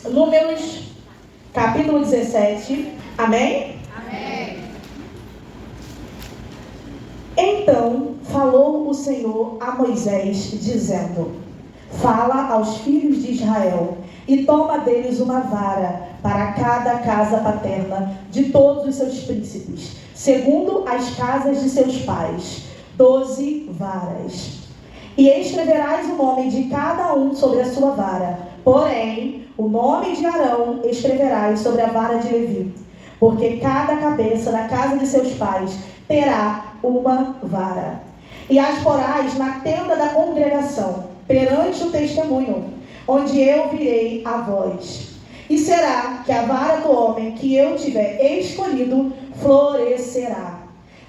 Números, capítulo 17. Amém? Amém. Então falou o Senhor a Moisés, dizendo: fala aos filhos de Israel, e toma deles uma vara para cada casa paterna de todos os seus príncipes, segundo as casas de seus pais, 12 varas. E escreverás o nome de cada um sobre a sua vara, porém, o nome de Arão escreverás sobre a vara de Levi, porque cada cabeça da casa de seus pais terá uma vara. E as porás na tenda da congregação, perante o testemunho, onde eu virei a voz. E será que a vara do homem que eu tiver escolhido florescerá.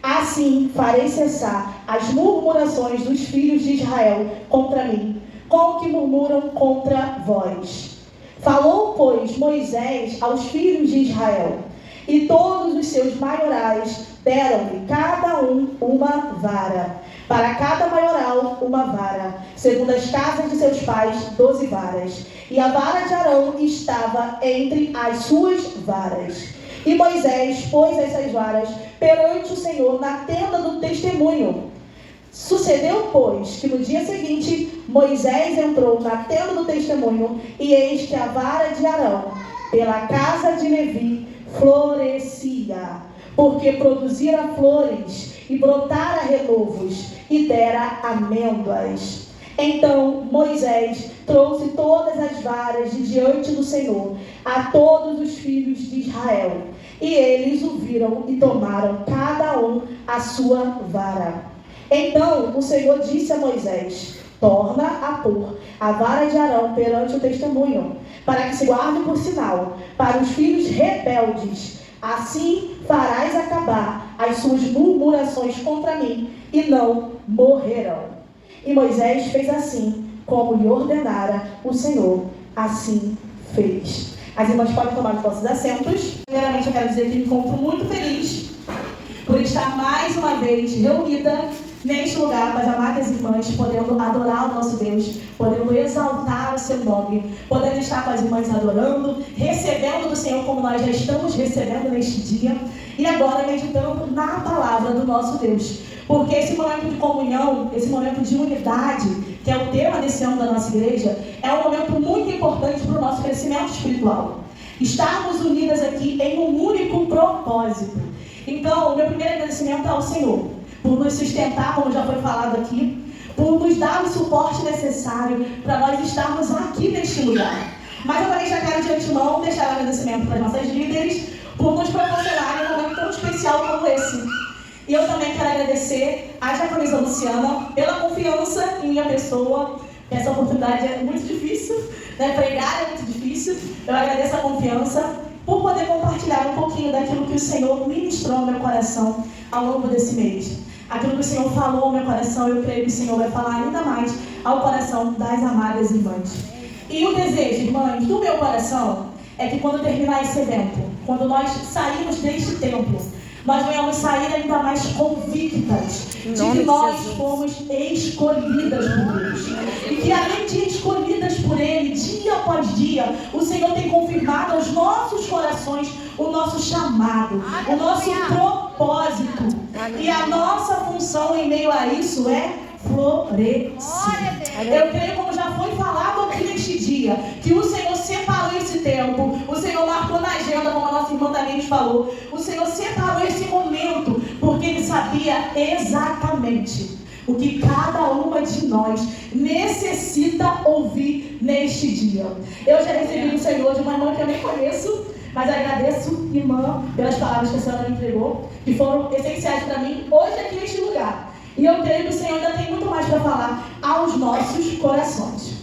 Assim farei cessar as murmurações dos filhos de Israel contra mim, com que murmuram contra vós. Falou, pois, Moisés aos filhos de Israel, e todos os seus maiorais deram-lhe cada um uma vara, para cada maioral uma vara, segundo as casas de seus pais, 12 varas. E a vara de Arão estava entre as suas varas. E Moisés pôs essas varas perante o Senhor na tenda do testemunho. Sucedeu, pois, que no dia seguinte Moisés entrou na tenda do testemunho, e eis que a vara de Arão, pela casa de Levi, florescia, porque produzira flores e brotara renovos e dera amêndoas. Então Moisés trouxe todas as varas de diante do Senhor a todos os filhos de Israel, e eles o viram e tomaram cada um a sua vara. Então o Senhor disse a Moisés: torna a pôr a vara de Arão perante o testemunho, para que se guarde por sinal para os filhos rebeldes. Assim farás acabar as suas murmurações contra mim, e não morrerão. E Moisés fez assim, como lhe ordenara o Senhor, assim fez. As irmãs podem tomar os vossos assentos. Primeiramente eu quero dizer que me encontro muito feliz por estar mais uma vez reunida neste lugar com as amadas irmãs, podendo adorar o nosso Deus, podendo exaltar o seu nome, podendo estar com as irmãs adorando, recebendo do Senhor como nós já estamos recebendo neste dia, e agora meditando na palavra do nosso Deus. Porque esse momento de comunhão, esse momento de unidade, que é o tema desse ano da nossa igreja, é um momento muito importante para o nosso crescimento espiritual. Estarmos unidas aqui em um único propósito. Então, o meu primeiro agradecimento é ao Senhor, por nos sustentar, como já foi falado aqui, por nos dar o suporte necessário para nós estarmos aqui neste lugar. Mas eu também já quero de antemão deixar o agradecimento para as nossas líderes por nos proporcionarem um momento tão especial como esse. E eu também quero agradecer à diaconisa Luciana pela confiança em minha pessoa. Essa oportunidade é muito difícil, né? Pregar é muito difícil. Eu agradeço a confiança por poder compartilhar um pouquinho daquilo que o Senhor ministrou no meu coração ao longo desse mês. Aquilo que o Senhor falou ao meu coração, eu creio que o Senhor vai falar ainda mais ao coração das amadas irmãs. E o desejo, irmãs, do meu coração é que quando terminar esse evento, quando nós sairmos deste templo, nós venhamos sair ainda mais convictas de que nós fomos escolhidas por Deus. E que além de escolhidas por Ele, dia após dia, o Senhor tem confirmado aos nossos corações o nosso chamado, o nosso propósito. E a nossa função em meio a isso é florescer. Eu creio, como já foi falado aqui neste dia, que o Senhor separou esse tempo, o Senhor marcou na agenda, como a nossa irmã Daniela falou, o Senhor separou esse momento, porque Ele sabia exatamente o que cada uma de nós necessita ouvir neste dia. Eu já recebi do Senhor de uma irmã que eu nem conheço, mas agradeço, irmã, pelas palavras que a senhora me entregou, que foram essenciais para mim hoje aqui neste lugar. E eu creio que o Senhor ainda tem muito mais para falar aos nossos corações.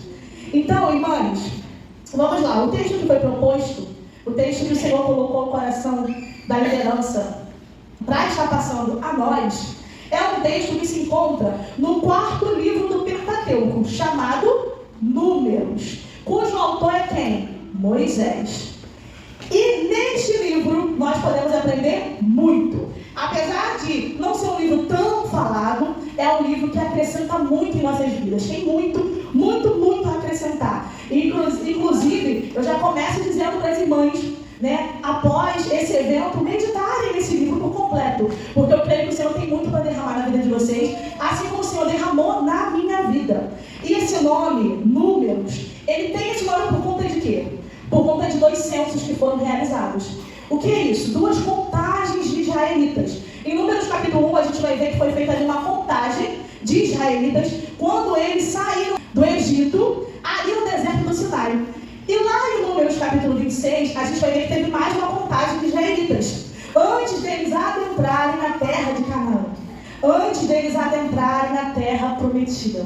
Então, irmãos, vamos lá. O texto que foi proposto, o texto que o Senhor colocou no coração da liderança para estar passando a nós, é um texto que se encontra no 4º livro do Pentateuco, chamado Números, cujo autor é quem? Moisés. E neste livro nós podemos aprender muito. Apesar de não ser um livro tão falado, é um livro que acrescenta muito em nossas vidas. Tem muito a acrescentar. Inclusive, eu já começo dizendo para as irmãs, né, após esse evento, meditarem nesse livro por completo, porque eu creio que o Senhor tem muito para derramar na vida de vocês, assim como o Senhor derramou na minha vida. E esse nome, Números, ele tem esse nome por conta de quê? Por conta de 2 censos que foram realizados. O que é isso? 2 contagens de israelitas. Em Números capítulo 1, a gente vai ver que foi feita ali uma contagem de israelitas quando eles saíram do Egito, ali no deserto do Sinai. E lá em Números capítulo 26, a gente vai ver que teve mais uma contagem de israelitas. Antes deles adentrarem na terra de Canaã. Antes deles adentrarem na terra prometida.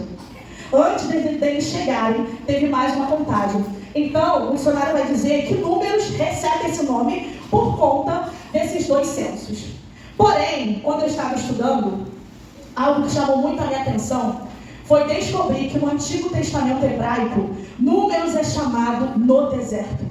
Antes deles chegarem, teve mais uma contagem. Então, o dicionário vai dizer que Números recebe esse nome por conta desses 2 censos. Porém, quando eu estava estudando, algo que chamou muito a minha atenção foi descobrir que no Antigo Testamento hebraico, Números é chamado no deserto.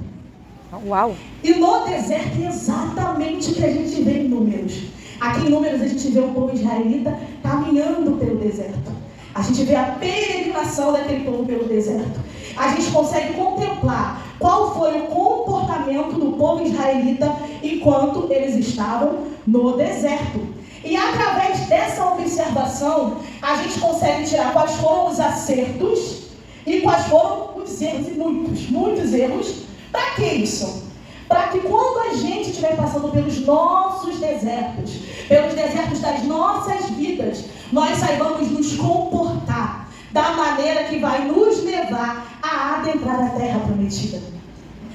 Uau! E no deserto é exatamente o que a gente vê em Números. Aqui em Números a gente vê o povo israelita caminhando pelo deserto. A gente vê a peregrinação daquele povo pelo deserto. A gente consegue contemplar qual foi o comportamento do povo israelita enquanto eles estavam no deserto. E através dessa observação, a gente consegue tirar quais foram os acertos e quais foram os erros, e muitos erros. Para que isso? Para que quando a gente estiver passando pelos nossos desertos, pelos desertos das nossas vidas, nós saibamos nos comportar da maneira que vai nos levar a adentrar a terra prometida.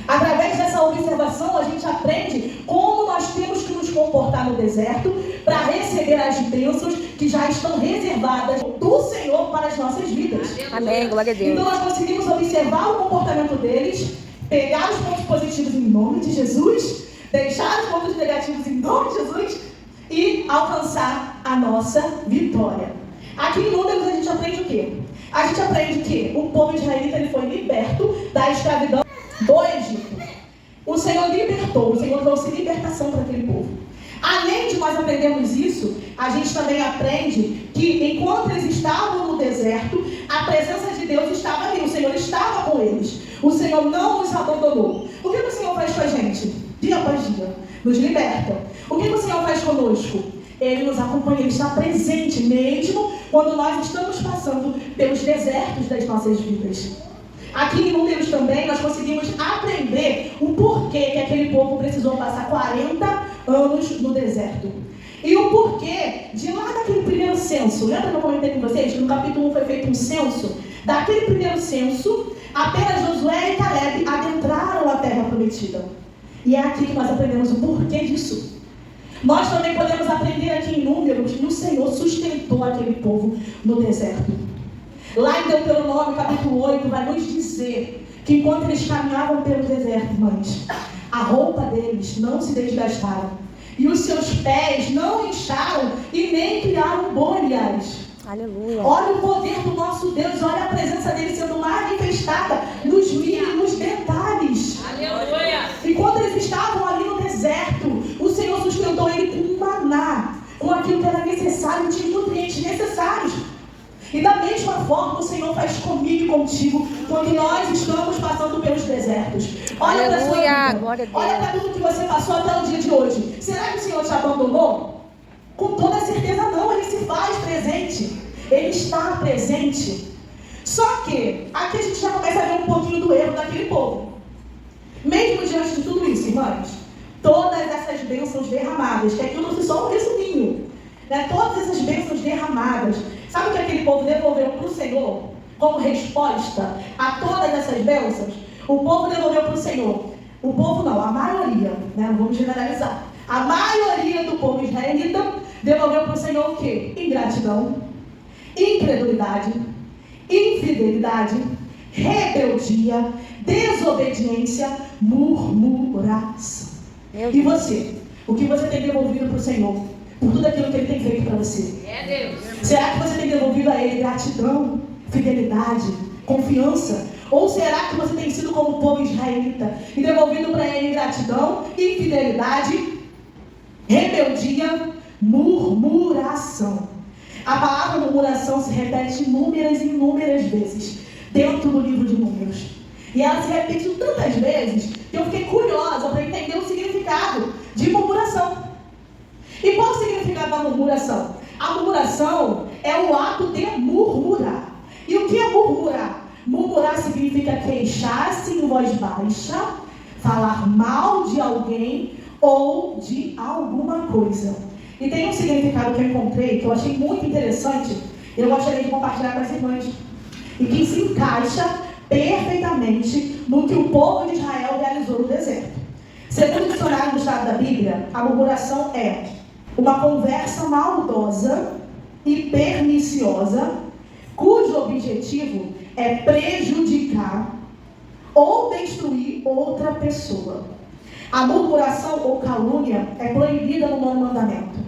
Através dessa observação, a gente aprende como nós temos que nos comportar no deserto para receber as bênçãos que já estão reservadas do Senhor para as nossas vidas. Amém, glória a Deus. Então nós conseguimos observar o comportamento deles, pegar os pontos positivos em nome de Jesus, deixar os pontos negativos em nome de Jesus e alcançar a nossa vitória. Aqui em Números a gente aprende o quê? A gente aprende que o povo israelita ele foi liberto da escravidão do Egito. O Senhor libertou, o Senhor trouxe libertação para aquele povo. Além de nós aprendermos isso, a gente também aprende que enquanto eles estavam no deserto, a presença de Deus estava ali, o Senhor estava com eles. O Senhor não nos abandonou. O que o Senhor faz com a gente? Dia após dia, nos liberta. O que o Senhor faz conosco? Ele nos acompanha, Ele está presente mesmo quando nós estamos passando pelos desertos das nossas vidas. Aqui em Números também nós conseguimos aprender o porquê que aquele povo precisou passar 40 anos no deserto. E o porquê de lá daquele primeiro censo. Lembra que eu comentei com vocês que no capítulo 1 foi feito um censo? Daquele primeiro censo, apenas Josué e Caleb adentraram a terra prometida. E é aqui que nós aprendemos o porquê disso. Nós também podemos aprender aqui em Números que o Senhor sustentou aquele povo no deserto. Lá em Deuteronômio, capítulo 8, vai nos dizer que enquanto eles caminhavam pelo deserto, irmãs, a roupa deles não se desgastaram. E os seus pés não incharam e nem criaram bolhas. Aleluia. Olha o poder do nosso Deus, olha a presença dele sendo manifestada nos mínimos detalhes. Aleluia. E quando eles estavam ali no deserto, o Senhor sustentou ele com maná, com aquilo que era necessário, tinha nutrientes necessários. E da mesma forma o Senhor faz comigo e contigo quando nós estamos passando pelos desertos. Olha para a sua vida, olha para tudo que você passou até o dia de hoje. Será que o Senhor te abandonou? Com toda certeza não, Ele se faz presente. Ele está presente. Só que aqui a gente já começa a ver um pouquinho do erro daquele povo. Mesmo diante de tudo isso, irmãos, todas essas bênçãos derramadas, que aqui eu trouxe só um resuminho, né? Todas essas bênçãos derramadas, sabe o que aquele povo devolveu para o Senhor como resposta a todas essas bênçãos? O povo devolveu para o Senhor. O povo não, a maioria, né? Não vamos generalizar. A maioria do povo israelita devolveu para o Senhor o quê? Ingratidão, incredulidade, infidelidade, rebeldia, desobediência, murmuração. E você? O que você tem devolvido para o Senhor? Por tudo aquilo que Ele tem feito para você? É Deus. Será que você tem devolvido a Ele gratidão, fidelidade, confiança? Ou será que você tem sido como o povo israelita e devolvido para Ele gratidão, infidelidade, rebeldia, murmuração? A palavra murmuração se repete inúmeras e inúmeras vezes dentro do livro de Números. E ela se repetiu tantas vezes que eu fiquei curiosa para entender o significado de murmuração. E qual o significado da murmuração? A murmuração é o ato de murmurar. E o que é murmurar? Murmurar significa queixar-se em voz baixa, falar mal de alguém ou de alguma coisa. E tem um significado que eu encontrei, que eu achei muito interessante, e eu gostaria de compartilhar com as irmãs, e que se encaixa perfeitamente no que o povo de Israel realizou no deserto. Segundo o dicionário do Estado da Bíblia, a murmuração é uma conversa maldosa e perniciosa, cujo objetivo é prejudicar ou destruir outra pessoa. A murmuração ou calúnia é proibida no nono mandamento.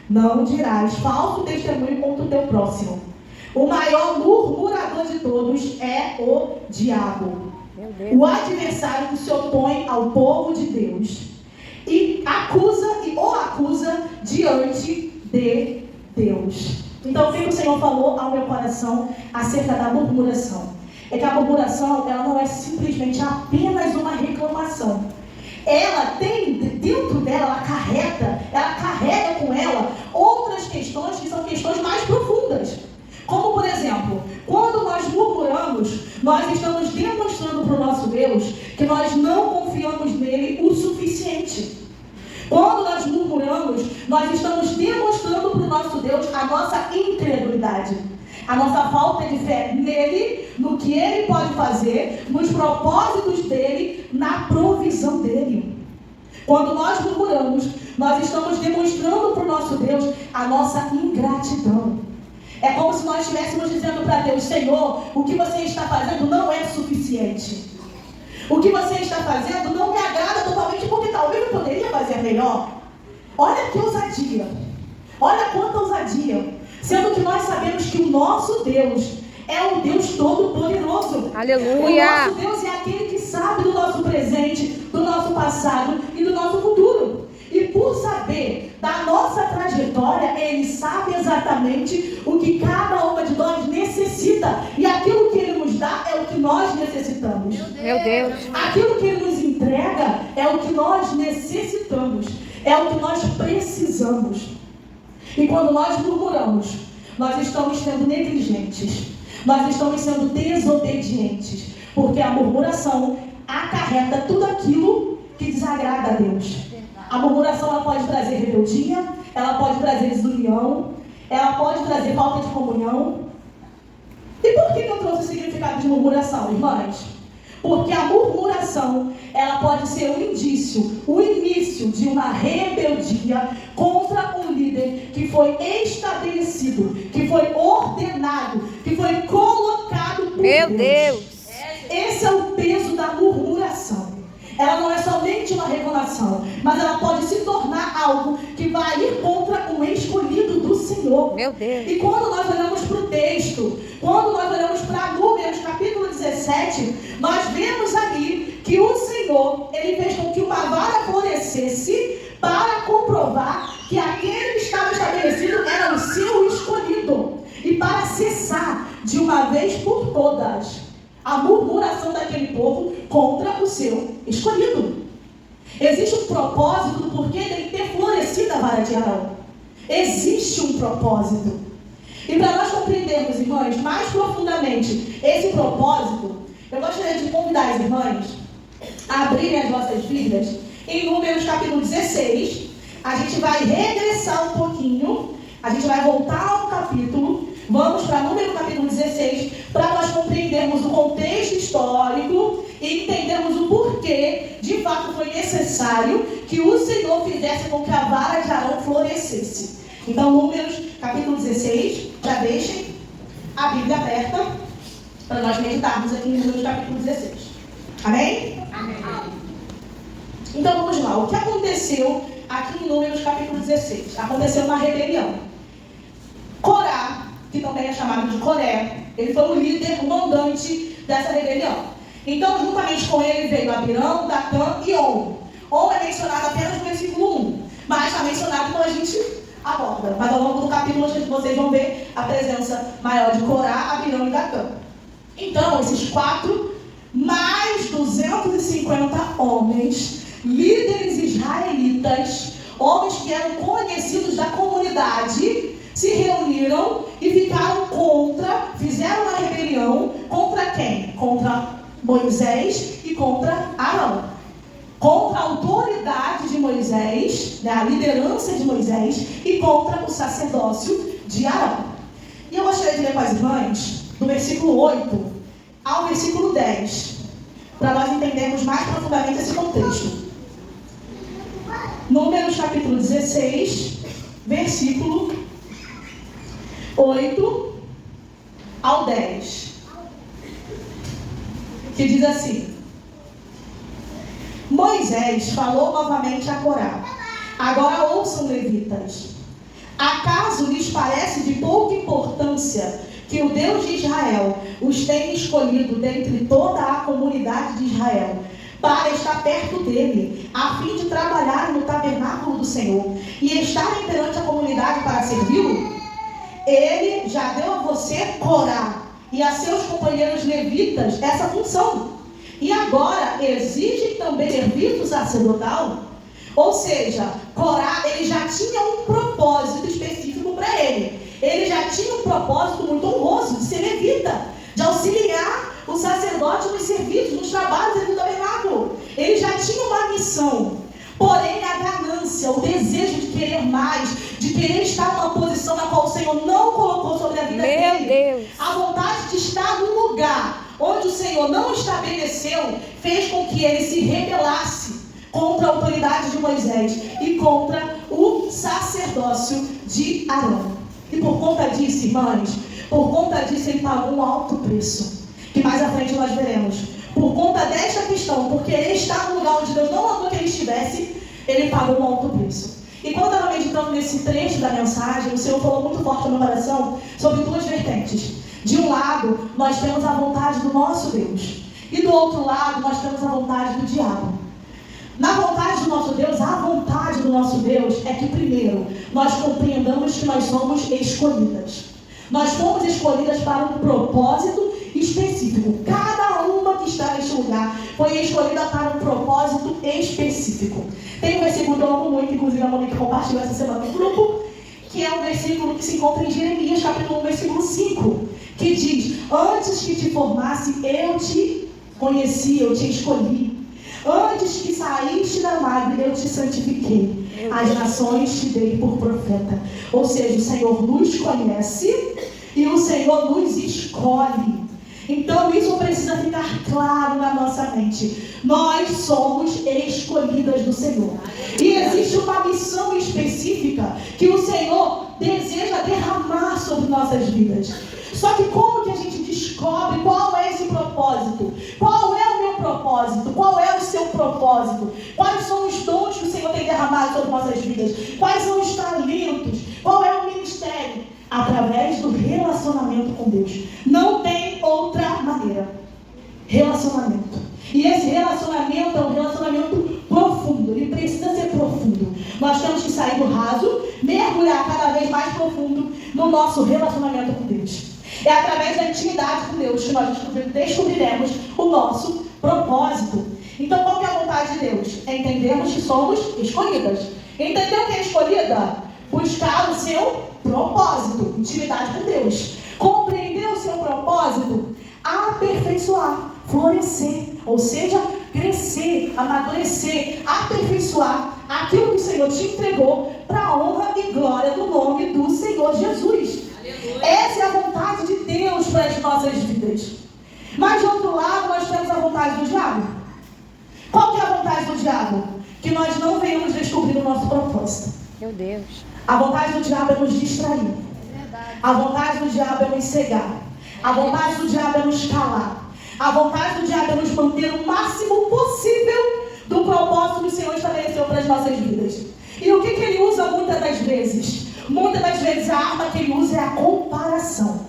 Não dirás falso testemunho contra o teu próximo. O maior murmurador de todos é o diabo, o adversário que se opõe ao povo de Deus e o acusa diante de Deus. Então, o que o Senhor falou ao meu coração acerca da murmuração? É que a murmuração, ela não é simplesmente apenas uma reclamação. Ela tem, dentro dela, ela carrega com ela outras questões que são questões mais profundas. Como, por exemplo, quando nós murmuramos, nós estamos demonstrando para o nosso Deus que nós não confiamos nele o suficiente. Quando nós murmuramos, nós estamos demonstrando para o nosso Deus a nossa incredulidade, a nossa falta de fé nele, no que ele pode fazer, nos propósitos dele, na provisão dele. Quando nós murmuramos, nós estamos demonstrando para o nosso Deus a nossa ingratidão. É como se nós estivéssemos dizendo para Deus: Senhor, o que você está fazendo não é suficiente. O que você está fazendo não me agrada totalmente, porque talvez eu poderia fazer melhor. Olha que ousadia. Olha quanta ousadia. Sendo que nós sabemos que o nosso Deus é o Deus Todo-Poderoso. Aleluia! O nosso Deus é aquele que sabe do nosso presente, do nosso passado e do nosso futuro. E por saber da nossa trajetória, Ele sabe exatamente o que cada uma de nós necessita. E aquilo que Ele nos dá é o que nós necessitamos. Meu Deus! Aquilo que Ele nos entrega é o que nós necessitamos. É o que nós precisamos. E quando nós murmuramos, nós estamos sendo negligentes. Nós estamos sendo desobedientes. Porque a murmuração acarreta tudo aquilo que desagrada a Deus. A murmuração, ela pode trazer rebeldia, ela pode trazer desunião, ela pode trazer falta de comunhão. E por que eu trouxe o significado de murmuração, irmãs? Porque a murmuração, ela pode ser um indício, o início de uma rebeldia contra um líder que foi estabelecido, que foi ordenado, que foi colocado por Meu Deus! Esse é o peso da murmuração. Ela não é somente uma reclamação, mas ela pode se tornar algo que vai ir contra o escolhido do Senhor. Meu Deus! E quando nós olhamos para o texto, quando nós olhamos para Números, capítulo 17, nós vemos ali que o Senhor, Ele fez com que uma vara florescesse para comprovar que aquele que estava estabelecido era o seu escolhido. E para cessar de uma vez por todas a murmuração daquele povo contra o seu escolhido. Existe um propósito do porquê dele ter florescido a vara de Arão. Existe um propósito. E para nós compreendermos, irmãs, mais profundamente esse propósito, eu gostaria de convidar as irmãs a abrirem as nossas Bíblias em Números capítulo 16. A gente vai regressar um pouquinho, a gente vai voltar ao capítulo. Vamos para Número capítulo 16, para nós compreendermos o contexto histórico e entendermos o porquê, de fato, foi necessário que o Senhor fizesse com que a vara de Arão florescesse. Então, Números capítulo 16, já deixem a Bíblia aberta, para nós meditarmos aqui em Números capítulo 16. Amém? Amém. Então, vamos lá. O que aconteceu aqui em Números capítulo 16? Aconteceu uma rebelião. Corá, que também é chamado de Coré, ele foi o líder, o mandante dessa rebelião. Então, juntamente com ele veio Abirão, Datã e On. On é mencionado apenas no versículo 1, mas está mencionado quando a gente aborda. Mas ao longo do capítulo vocês vão ver a presença maior de Corá, Abirão e Datã. Então, esses 4 mais 250 homens, líderes israelitas, homens que eram conhecidos da comunidade, se reuniram e fizeram uma rebelião contra quem? Contra Moisés e contra Arão. Contra a autoridade de Moisés, né, a liderança de Moisés, e contra o sacerdócio de Arão. E eu gostaria de ler com as irmãs, do versículo 8 ao versículo 10, para nós entendermos mais profundamente esse contexto. Números capítulo 16, versículo 8 ao 10, que diz assim: Moisés falou novamente a Corá: agora ouçam, levitas, acaso lhes parece de pouca importância que o Deus de Israel os tenha escolhido dentre toda a comunidade de Israel para estar perto dele, a fim de trabalhar no tabernáculo do Senhor e estarem perante a comunidade para servi-lo? Ele já deu a você, Corá, e a seus companheiros levitas essa função, e agora exige também serviço sacerdotal? Ou seja, Corá, ele já tinha um propósito específico para ele. Ele já tinha um propósito muito honroso de ser levita, de auxiliar o sacerdote nos serviços, nos trabalhos do tabernáculo. Ele já tinha uma missão. Porém, a ganância, o desejo de querer mais, de querer estar numa posição na qual o Senhor não colocou sobre a vida dele, Deus. a vontade de estar num lugar onde o Senhor não estabeleceu, fez com que ele se rebelasse contra a autoridade de Moisés e contra o sacerdócio de Arão. E por conta disso, irmãs, por conta disso ele pagou um alto preço, que mais à frente nós veremos. Por conta desta questão, porque ele está no lugar onde Deus não mandou que ele estivesse, ele pagou um alto preço. E quando eu estava meditando nesse trecho da mensagem, o Senhor falou muito forte no meu coração sobre duas vertentes. De um lado, nós temos a vontade do nosso Deus, e do outro lado, nós temos a vontade do diabo. Na vontade do nosso Deus, a vontade do nosso Deus é que, primeiro, nós compreendamos que nós somos escolhidas. Nós fomos escolhidas para um propósito específico. Cada uma que está neste lugar foi escolhida para um propósito específico. Tem um versículo que eu amo muito, inclusive a Monique compartilhou essa semana no grupo, que é um versículo que se encontra em Jeremias, capítulo 1, versículo 5, que diz: antes que te formasse, eu te conheci, eu te escolhi. Antes que saíste da madre, eu te santifiquei. As nações te dei por profeta. Ou seja, o Senhor nos conhece e o Senhor nos escolhe. Então isso precisa ficar claro na nossa mente. Nós somos escolhidas do Senhor. E existe uma missão específica que o Senhor deseja derramar sobre nossas vidas. Só que como que a gente descobre qual é esse propósito? Qual é o meu propósito? Qual é o seu propósito? Quais são os dons que o Senhor tem derramado sobre nossas vidas? Quais são os talentos? Qual é o ministério? Através do relacionamento com Deus. Não tem outra maneira. Relacionamento. E esse relacionamento é um relacionamento profundo. Ele precisa ser profundo. Nós temos que sair do raso, mergulhar cada vez mais profundo no nosso relacionamento com Deus. É através da intimidade com Deus que nós descobriremos o nosso propósito. Então, qual que é a vontade de Deus? É entendermos que somos escolhidas. Entender o que é escolhida? Buscar o seu propósito, intimidade com Deus. Compreender o seu propósito? Aperfeiçoar, florescer, ou seja, crescer, amadurecer, aperfeiçoar aquilo que o Senhor te entregou para a honra e glória do nome do Senhor Jesus. Essa é a vontade de Deus para as nossas vidas. Mas, do outro lado, nós temos a vontade do diabo. Qual que é a vontade do diabo? Que nós não venhamos descobrir o nosso propósito. Meu Deus. A vontade do diabo é nos distrair. A vontade do diabo é nos cegar. A vontade do diabo é nos calar. A vontade do diabo é nos manter o máximo possível do propósito que o Senhor estabeleceu para as nossas vidas. E o que ele usa muitas das vezes? Muitas das vezes a arma que ele usa é a comparação.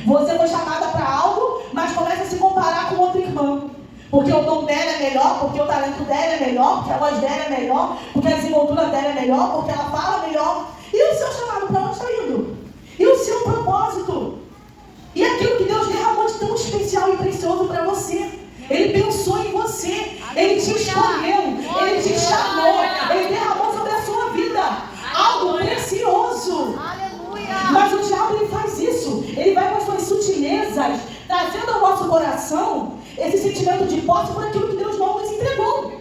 Você foi chamada para algo, mas começa a se comparar com outra irmã. Porque o dom dela é melhor, porque o talento dela é melhor, porque a voz dela é melhor, porque a desenvoltura dela é melhor, porque ela fala melhor. E o seu chamado para onde está indo? E o seu propósito? E aquilo que Deus derramou de tão especial e precioso para você? Ele pensou em você. Ele te escolheu. Ele te chamou. Ele derramou sobre a sua vida algo precioso. Mas o diabo, ele faz isso. Ele vai com as suas sutilezas, trazendo ao nosso coração esse sentimento de posse por aquilo que Deus não nos entregou.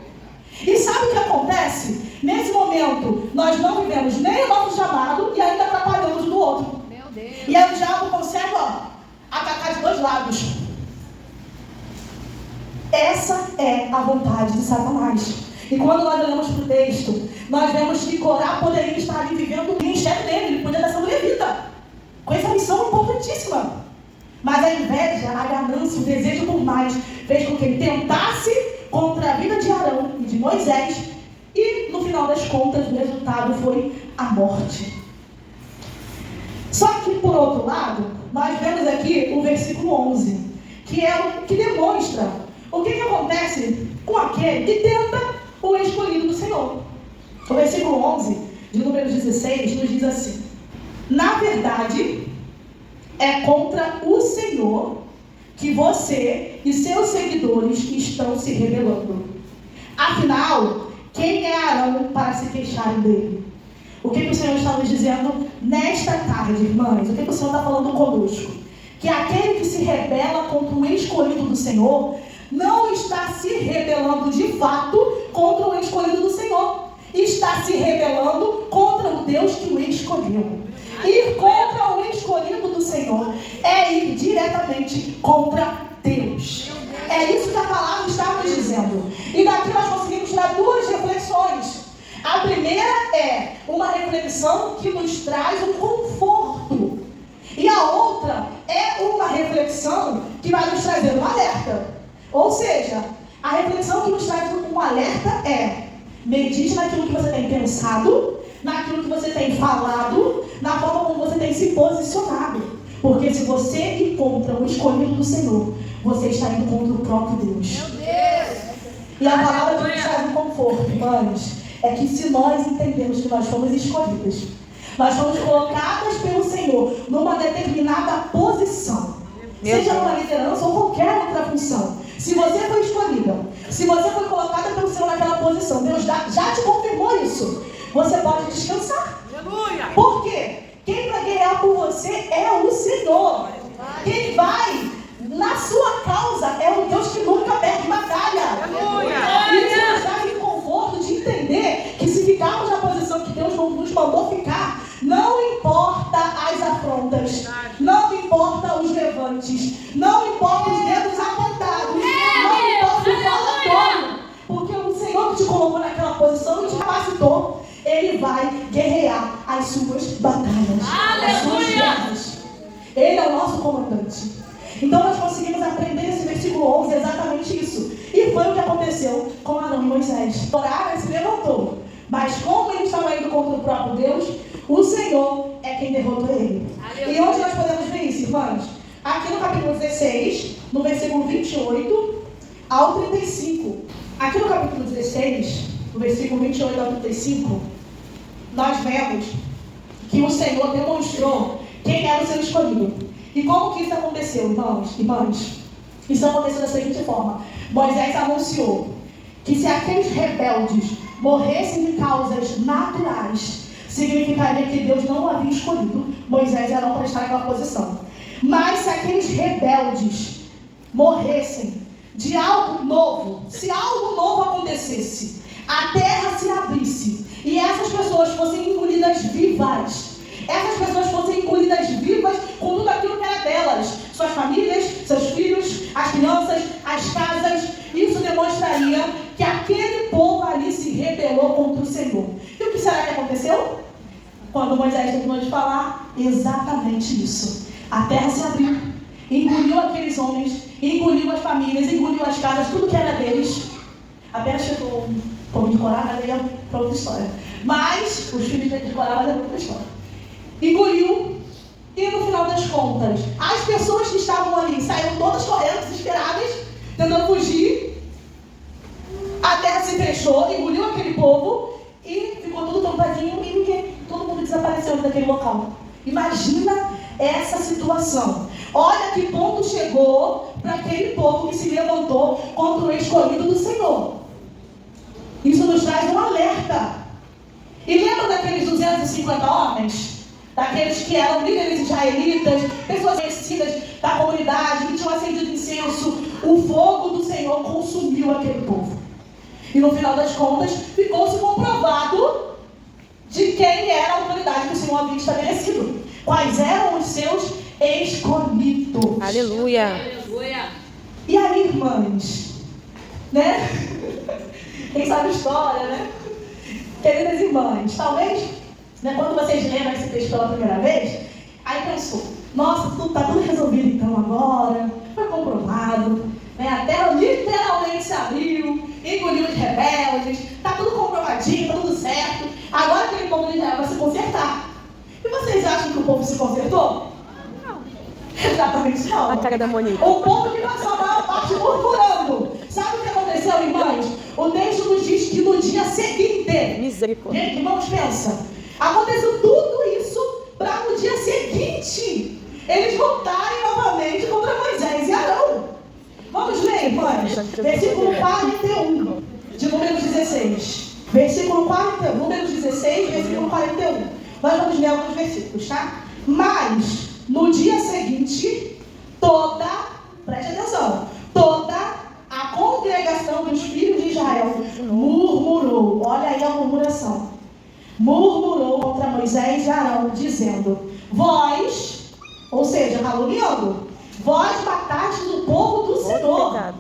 E sabe o que acontece? Nesse momento, nós não vivemos nem o nosso chamado e ainda atrapalhamos do outro. Meu Deus. E aí o diabo consegue, atacar de dois lados. Essa é a vontade de Satanás. E quando nós olhamos para o texto, nós vemos que Corá poderia estar ali vivendo o ministério dele. Ele podia estar sendo levita, com essa missão importantíssima. Mas a inveja, a ganância, o desejo por mais, fez com que ele tentasse contra a vida de Arão e de Moisés. E no final das contas, o resultado foi a morte. Só que, por outro lado, nós vemos aqui o versículo 11, que é o que demonstra o que acontece com aquele que tenta o escolhido do Senhor. O versículo 11, de número 16, nos diz assim: na verdade, é contra o Senhor que você e seus seguidores estão se rebelando. Afinal, quem é Arão para se queixarem dele? O que o Senhor está nos dizendo nesta tarde, irmãs? O que o Senhor está falando conosco? Que aquele que se rebela contra o escolhido do Senhor não está se rebelando de fato contra o escolhido do Senhor. Está se rebelando contra o Deus que o escolheu. Ir contra o escolhido do Senhor é ir diretamente contra Deus. É isso que a palavra está nos dizendo. E daqui nós conseguimos tirar duas reflexões. A primeira é uma reflexão que nos traz um conforto. E a outra é uma reflexão que vai nos trazer um alerta. Ou seja, a reflexão que nos traz um alerta é: medite naquilo que você tem pensado, naquilo que você tem falado, na forma como você tem se posicionado. Porque se você ir contra o escolhido do Senhor, você está indo contra o próprio Deus. Meu Deus. E a palavra que nos traz um conforto, irmãos, é que se nós entendemos que nós fomos escolhidas, nós fomos colocadas pelo Senhor numa determinada posição, seja numa liderança ou qualquer outra função. Se você foi escolhida, se você foi colocada pelo Senhor naquela posição, Deus já te confirmou isso. Você pode descansar. Aleluia. Por quê? Quem vai guerrear por você é o Senhor. Quem vai na sua causa é o Deus que nunca perde batalha. Aleluia. Isso nos dá um conforto de entender que se ficarmos na posição que Deus nos mandou ficar, não importa as afrontas, não importa os levantes, não importa os dedos apontados, não importa o falatório, porque o Senhor que te colocou naquela posição e te capacitou, Ele vai guerrear as suas batalhas, as suas guerras. Ele é o nosso comandante. Então nós conseguimos aprender nesse versículo 11 exatamente isso. E foi o que aconteceu com Arão e Moisés. Corá se levantou, mas como ele estava indo contra o próprio Deus, o Senhor é quem derrotou ele. Aleluia. E onde nós podemos ver isso, irmãos? Aqui no capítulo 16, no versículo 28 ao 35. Aqui no capítulo 16, no versículo 28 ao 35, nós vemos que o Senhor demonstrou quem era o seu escolhido. E como que isso aconteceu, irmãos? Isso aconteceu da seguinte forma: Moisés anunciou que se aqueles rebeldes morressem de causas naturais, significaria que Deus não havia escolhido Moisés e Arão para estar naquela posição. Mas se aqueles rebeldes morressem de algo novo, se algo novo acontecesse, a terra se abrisse e essas pessoas fossem engolidas vivas, essas pessoas fossem engolidas vivas com tudo aquilo que era delas, suas famílias, seus filhos, as crianças, as casas, isso demonstraria que aquele povo ali se rebelou contra o Senhor. E o que será que aconteceu? Quando Moisés terminou de falar, exatamente isso. A terra se abriu, engoliu aqueles homens, engoliu as famílias, engoliu as casas, tudo que era deles. Apenas chegou um pouco de Corá, mas aí é para outra história. Mas os filhos de Corá, mas é outra história. Engoliu, e no final das contas, as pessoas que estavam ali saíram todas correndo, desesperadas, tentando fugir. A terra se fechou, engoliu aquele povo e ficou tudo tampadinho e todo mundo desapareceu daquele local. Imagina essa situação. Olha que ponto chegou para aquele povo que se levantou escolhido do Senhor. Isso nos traz um alerta. E lembra daqueles 250 homens? Daqueles que eram líderes israelitas, pessoas conhecidas da comunidade, que tinham acendido incenso. O fogo do Senhor consumiu aquele povo. E no final das contas, ficou-se comprovado de quem era a autoridade que o Senhor havia estabelecido. Quais eram os seus escolhidos. Aleluia. E aí, irmãs, né? Quem sabe a história, né? Queridas irmãs, talvez, né, quando vocês leram esse texto pela primeira vez, aí pensou, nossa, está tudo resolvido então agora, foi comprovado, né? A terra literalmente se abriu, engoliu os rebeldes, está tudo comprovadinho, está tudo certo, agora aquele povo de Israel vai se consertar. E vocês acham que o povo se consertou? Exatamente não. A cara da Monique. O povo que passou a maior parte murmurando. Sabe o que aconteceu, irmãos? O texto nos diz que no dia seguinte, Misericórdia. gente, irmãos, pensa, aconteceu tudo isso para no dia seguinte eles voltarem novamente contra Moisés e Arão. Vamos ler, irmãs, versículo 41 de Números 16. Versículo 41, Números 16, versículo 41. Nós vamos ler alguns versículos, tá? Mas no dia seguinte, preste atenção, toda a congregação dos filhos de Israel murmurou. Olha aí a murmuração. Murmurou contra Moisés e Arão, dizendo: vós, ou seja, caluniando, vós matastes o povo do Senhor.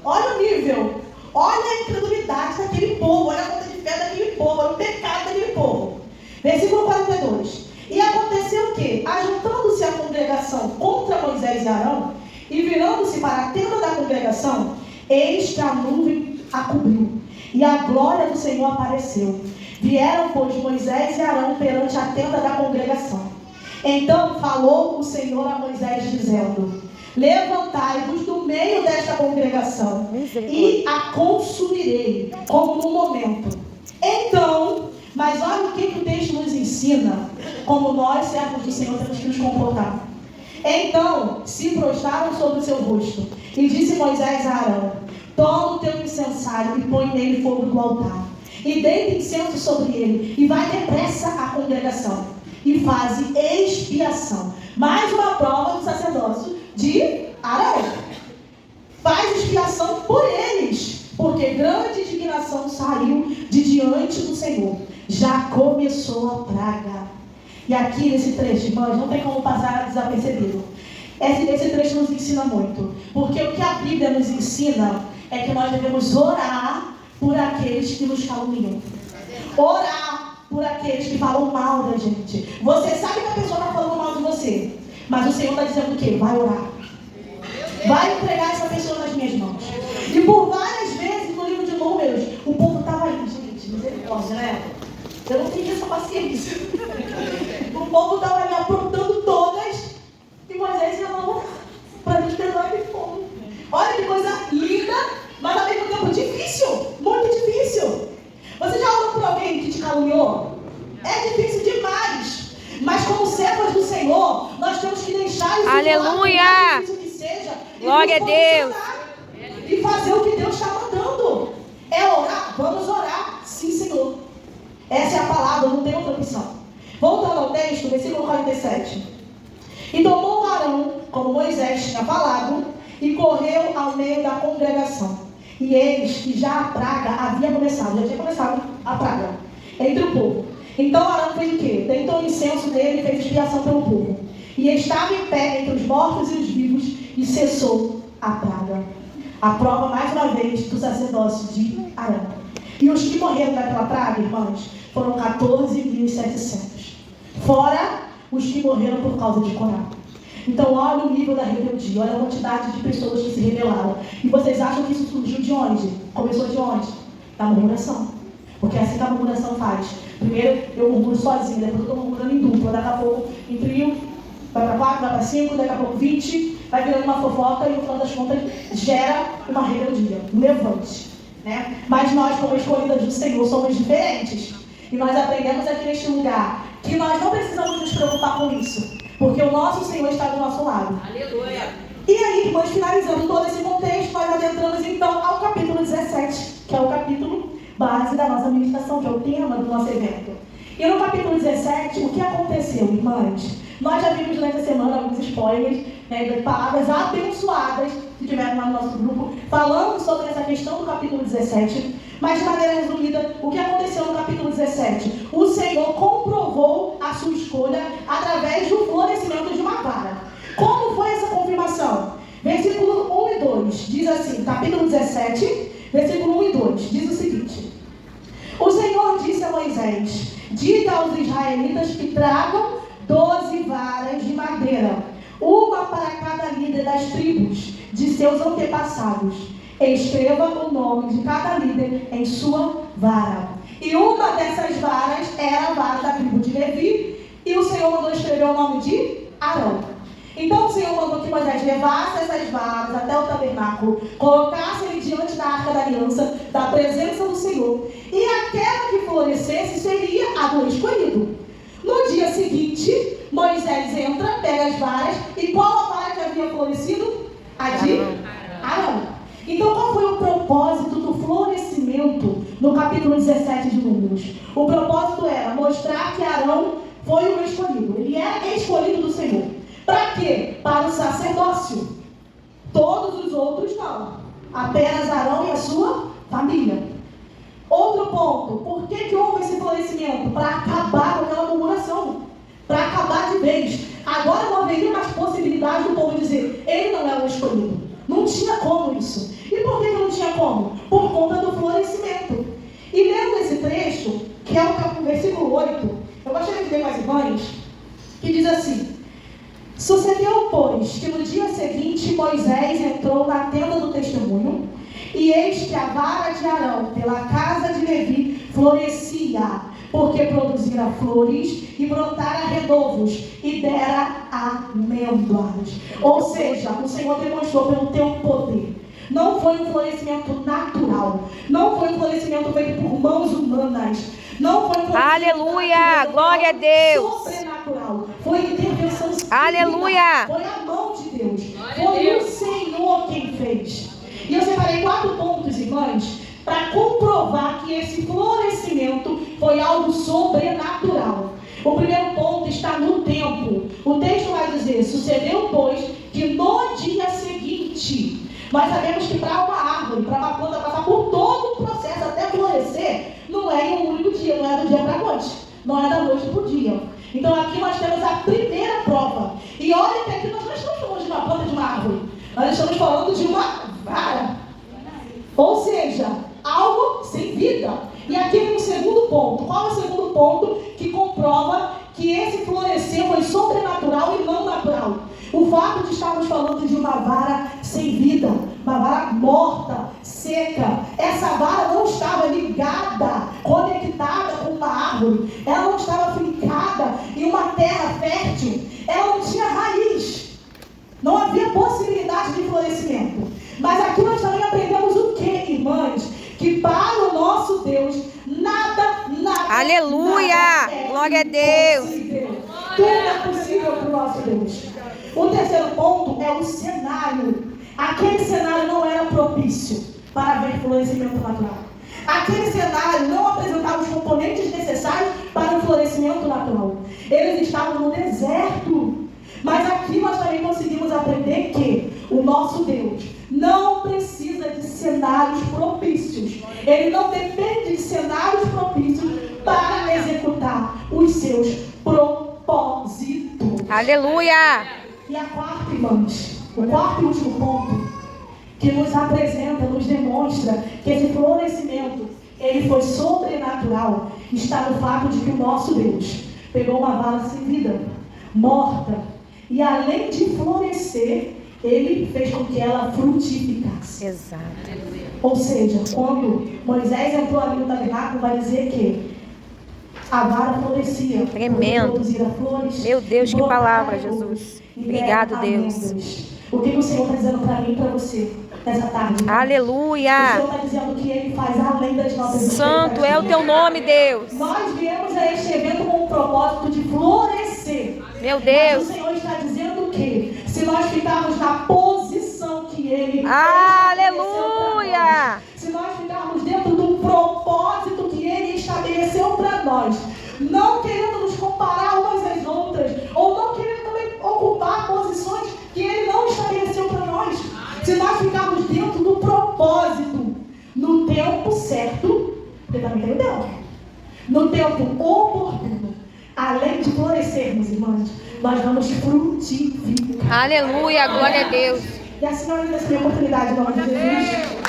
Olha o nível, olha a incredulidade daquele povo, olha a falta de fé daquele povo, olha o pecado daquele povo. Versículo 42. E aconteceu que, ajuntando-se a congregação contra Moisés e Arão, e virando-se para a tenda da congregação, eis que a nuvem a cobriu, e a glória do Senhor apareceu. Vieram, pois, Moisés e Arão perante a tenda da congregação. Então falou o Senhor a Moisés, dizendo: levantai-vos do meio desta congregação, e a consumirei, como no momento. Então, mas olha o que o texto nos ensina, como nós, servos do Senhor, temos que nos comportar. Então se prostraram sobre o seu rosto, e disse Moisés a Arão: toma o teu incensário e põe nele fogo do altar, e deita incenso sobre ele, e vai depressa à congregação, e faze expiação. Mais uma prova do sacerdócio de Arão. Faz expiação por eles, porque grande indignação saiu de diante do Senhor. Já começou a praga. E aqui nesse trecho, irmãos, não tem como passar desapercebido. Esse trecho nos ensina muito. Porque o que a Bíblia nos ensina é que nós devemos orar por aqueles que nos caluniam. Orar por aqueles que falam mal da gente. Você sabe que a pessoa está falando mal de você, mas o Senhor está dizendo o quê? Vai orar. Vai entregar essa pessoa nas minhas mãos. E por várias vezes no livro de Números, o povo estava aí, gente, misericórdia, né? Eu não tinha essa paciência. O povo estava ali aprontando todas, e Moisés ia lá para nos perdoar aquele povo. Olha que coisa linda, mas ao mesmo tempo difícil, muito difícil. Você já orou por alguém que te caluniou? É difícil demais. Mas como servos do Senhor, nós temos que deixar isso. Aleluia! Que seja, glória a Deus! E fazer o que Deus está mandando. É orar? Vamos orar. Sim, Senhor. Essa é a palavra, não tem outra opção. Voltando ao texto, versículo 47. E tomou Arão, como Moisés tinha falado, e correu ao meio da congregação. E eis que já a praga havia começado, já tinha começado a praga entre o povo. Então Arão fez o quê? Deitou incenso nele e fez expiação pelo povo. E estava em pé entre os mortos e os vivos, e cessou a praga. A prova, mais uma vez, do sacerdócio de Arão. E os que morreram daquela praga, irmãos, foram 14.700. Fora os que morreram por causa de Corá. Então, olha o nível da rebeldia, olha a quantidade de pessoas que se rebelaram. E vocês acham que isso surgiu de onde? Começou de onde? Da murmuração. Porque é assim que a murmuração faz. Primeiro eu murmuro sozinho, depois eu estou murmurando em dupla. Daqui a pouco, em trio, vai para 4, vai para 5, daqui a pouco 20, vai virando uma fofoca e no final das contas gera uma rebeldia, um levante. Né? Mas nós, como escolhidas do Senhor, somos diferentes. E nós aprendemos aqui neste lugar que nós não precisamos nos preocupar com isso, porque o nosso Senhor está do nosso lado. Aleluia. E aí, irmãos, finalizando todo esse contexto, nós adentramos então ao capítulo 17, que é o capítulo base da nossa ministração, que é o tema do nosso evento. E no capítulo 17, o que aconteceu, irmãs? Nós já vimos durante a semana alguns spoilers, né, de palavras abençoadas, que tiveram lá no nosso grupo, falando sobre essa questão do capítulo 17. Mas, de maneira resumida, o que aconteceu no capítulo 17? O Senhor comprovou a sua escolha através do florescimento de uma vara. Como foi essa confirmação? Versículo 1 e 2 diz assim, capítulo 17, versículo 1 e 2, diz o seguinte: o Senhor disse a Moisés: diga aos israelitas que tragam 12 varas de madeira, uma para cada líder das tribos de seus antepassados. Escreva o nome de cada líder em sua vara. E uma dessas varas era a vara da tribo de Levi, e o Senhor mandou escrever o nome de Arão. Então o Senhor mandou que Moisés levasse essas varas até o tabernáculo, colocasse ele diante da arca da aliança, da presença do Senhor, e aquela que florescesse seria a do escolhido. No dia seguinte, Moisés entra, pega as varas, e qual a vara que havia florescido? A de Arão. Então, qual foi o propósito do florescimento no capítulo 17 de Números? O propósito era mostrar que Arão foi o escolhido. Ele era escolhido do Senhor. Para quê? Para o sacerdócio. Todos os outros não. Apenas Arão e a sua família. Outro ponto. Por que houve esse florescimento? Para acabar com aquela murmuração. Para acabar de vez. Agora não haveria mais possibilidade do povo dizer: ele não é o escolhido. Não tinha como isso. E por que não tinha como? Por conta do florescimento. E lendo esse trecho, que é o versículo 8, eu gostaria de ler com as irmãs, que diz assim: sucedeu, pois, que no dia seguinte Moisés entrou na tenda do testemunho, e eis que a vara de Arão pela casa de Levi florescia, porque produzira flores e brotara renovos e dera amêndoas. Ou seja, o Senhor demonstrou pelo teu poder. Não foi um florescimento natural. Não foi um florescimento feito por mãos humanas. Não foi um florescimento Aleluia! Glória a Deus! sobrenatural. Foi intervenção divina. Aleluia! Foi a mão de Deus. Foi o Senhor quem fez. E eu separei 4 pontos, irmãs, para comprovar que esse florescimento foi algo sobrenatural. O primeiro ponto está no tempo. O texto vai dizer: sucedeu, pois, que no dia seguinte. Nós sabemos que para uma árvore, para uma planta passar por todo o processo até florescer, não é em um único dia, não é do dia para a noite, não é da noite para o dia. Então aqui nós temos a primeira prova. E olha que aqui nós não estamos falando de uma planta, de uma árvore, nós estamos falando de uma vara. Ou seja, algo sem vida. E aqui vem o segundo ponto. Qual é o segundo ponto que comprova que esse florescer foi sobrenatural e não natural? O fato de estarmos falando de uma vara sem vida, uma vara morta, seca. Essa vara não estava ligada, conectada com uma árvore. Ela não estava fincada em uma terra fértil. Ela não tinha raiz. Não havia possibilidade de florescimento. Mas aqui nós também aprendemos o que, irmãs? Que para o nosso Deus, nada. Aleluia! Nada é Glória a Deus! impossível. Tudo é possível para o nosso Deus. O terceiro ponto é o cenário. Aquele cenário não era propício para haver florescimento natural. Aquele cenário não apresentava os componentes necessários para o florescimento natural. Eles estavam no deserto. Mas aqui nós também conseguimos aprender que o nosso Deus não precisa de cenários propícios. Ele não depende de cenários propícios para executar os seus propósitos. Aleluia! E a quarta, irmãos, o quarto e último ponto que nos apresenta, nos demonstra que esse florescimento, ele foi sobrenatural, está no fato de que o nosso Deus pegou uma vara sem vida, morta, e além de florescer, ele fez com que ela frutificasse. Exato. Ou seja, quando Moisés entrou ali no tabernáculo, vai dizer que a vara florescia. Tremendo. Produzia flores. Meu Deus, que palavra, flores, Jesus. e Obrigado, dera Deus. amêndoas. O que o Senhor está dizendo para mim e para você nessa tarde? O Aleluia! Senhor está dizendo que Ele faz além das nossas Santo é o expectativas. teu nome, Deus. Nós viemos a este evento com o propósito de florescer. Meu Mas Deus. o Senhor está dizendo que se nós ficarmos na posição que Ele Aleluia! se nós ficarmos dentro do propósito que Ele estabeleceu para nós, não querendo nos comparar umas às outras, ou não querendo também ocupar posições que Ele não estabeleceu para nós, se nós ficarmos dentro do propósito, no tempo certo, porque também tem o tempo, no tempo oportuno, além de florescermos, irmãs, nós vamos frutificar. Aleluia, glória a Deus. E assim eu agradeço a minha oportunidade, em nome de Jesus.